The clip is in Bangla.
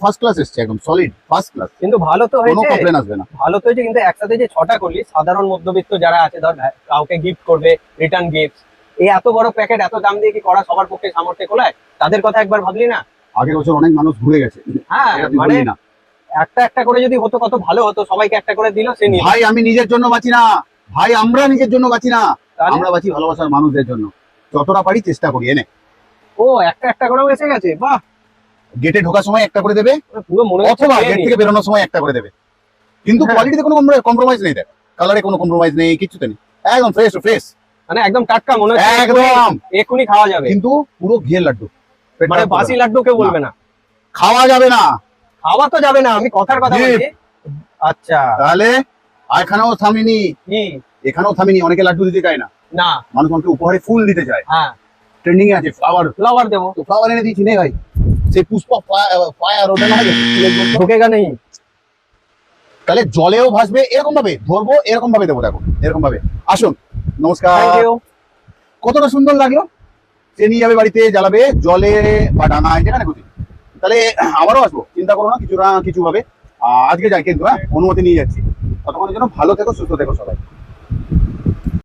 ফার্স্ট ক্লাস এসছে, একদম সলিড ফার্স্ট ক্লাস, কিন্তু ভালো তো কোনো হয়েছে, কমপ্লেন আসবে না। ভালো তো হয়েছে, কিন্তু একসাথে যে 6টা করলি, সাধারণ মধ্যবিত্ত যারা আছে, ধর কাউকে গিফট করবে, রিটার্ন গিফট, এই এত বড় প্যাকেট এত দাম দিয়ে কি করা সবার পক্ষে সামর্থ্য কোলায়? তাদের কথা একবার ভাবলি না? আগের বছর অনেক মানুষ ঘুরে গেছে, হ্যাঁ, এটা তুই মানে বললি না। একটা একটা করে যদি হতো কত ভালো হতো, সবাইকে একটা করে দিল, সে নিয়ে। ভাই আমি নিজের জন্য বাঁচি না ভাই, আমরা নিজের জন্য বাঁচি না, তাহলে? আমরা বাঁচি ভালোবাসার মানুষদের জন্য। যতটা পারি চেষ্টা করি। এনে ও একটা একটা করেও এসে গেছে, বাহ! গেটে ঢোকার সময় একটা করে দেবে, পুরো মনে হচ্ছে অথবা খেয়ে গেট নি। থেকে বেরোনোর সময় একটা করে দেবে। কিন্তু হ্যাঁ। কোয়ালিটিতে কোনো কম্প্রোমাইজ নেই, দেখ কালারে কোনো কম্প্রোমাইজ নেই, কিছুতে নেই, একদম ফ্রেশ টু ফ্রেশ, মানে একদম টাটকা মনে হচ্ছে, একদম এক্ষুনি খাওয়া যাবে। কিন্তু পুরো ঘিয়ের লাড্ডু, পেট মানে খারাপ করবে বাসি না। লাড্ডু কেউ বলবে না, খাওয়া যাবে না। খাওয়া তো যাবে না, আমি কথার কথা জি। বলছি। আচ্ছা, তাহলে এখানেও থামিনি, কি? এখানেও থামিনি, অনেকে লাড্ডু দিতে চায় না, না, মানুষ আমাকে উপহারে ফুল দিতে চায়, হ্যাঁ, ট্রেন্ডিং এ আছে ফ্লাওয়ার, ফ্লাওয়ার দেবো, তো ফ্লাওয়ার এনে দিয়েছি, নে ভাই, সেই পুষ্প ফায়ার ওটা না হয়, ঢোকেগা নেই। তাহলে জলেও ভাসবে, এরকম ভাবে ধরবো, এরকম ভাবে দেবো, দেখো এরকম ভাবে। আসুন, নমস্কার। Thank you. কতটা সুন্দর লাগলো, সে নিয়ে যাবে বাড়িতে, জ্বালাবে জলে বা ডাঙায়, যেখানে খুশি। তাহলে আবারও আসবো, চিন্তা করো না, কিছু না কিছু ভাবে। আজকে যাই কিন্তু, হ্যাঁ অনুমতি নিয়ে যাচ্ছি। ততক্ষণের জন্য ভালো থেকো, সুস্থ থেকো সবাই।